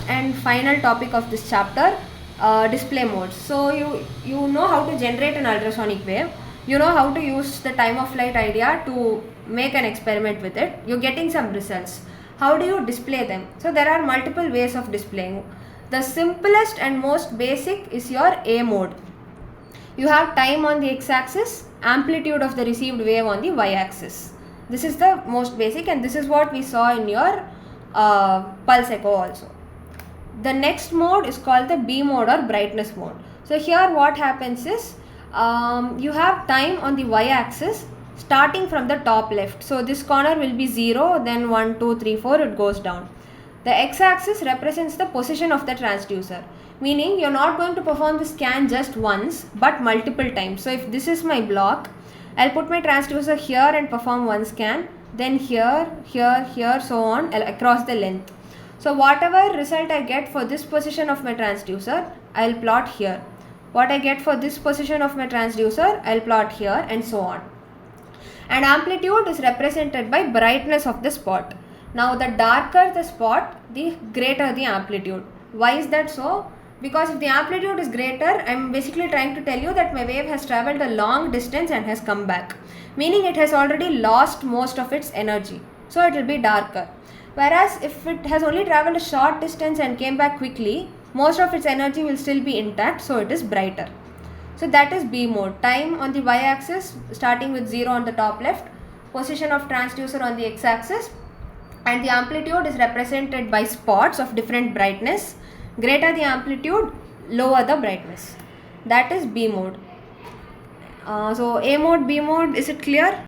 and final topic of this chapter, display modes. So you know how to generate an ultrasonic wave. You know how to use the time of flight idea to make an experiment with it. You're getting some results. How do you display them? So there are multiple ways of displaying. The simplest and most basic is your A mode. You have time on the x-axis, amplitude of the received wave on the y-axis. This is the most basic, and this is what we saw in your pulse echo also. The next mode is called the B mode or brightness mode. So here what happens is you have time on the y-axis starting from the top left. So this corner will be 0, then 1, 2, 3, 4, it goes down. The x-axis represents the position of the transducer, meaning you're not going to perform the scan just once but multiple times. So if this is my block, I'll put my transducer here and perform one scan, then here, here, here, so on across the length. So whatever result I get for this position of my transducer, I'll plot here. What I get for this position of my transducer, I'll plot here, and so on. And amplitude is represented by brightness of the spot. Now the darker the spot, the greater the amplitude. Why is that so? Because if the amplitude is greater, I am basically trying to tell you that my wave has travelled a long distance and has come back, meaning it has already lost most of its energy, so it will be darker. Whereas if it has only travelled a short distance and came back quickly, most of its energy will still be intact, so it is brighter. So that is B mode. Time on the y-axis starting with 0 on the top left, position of transducer on the x-axis, and the amplitude is represented by spots of different brightness. Greater the amplitude, lower the brightness. That is B mode. So A mode, B mode, is it clear?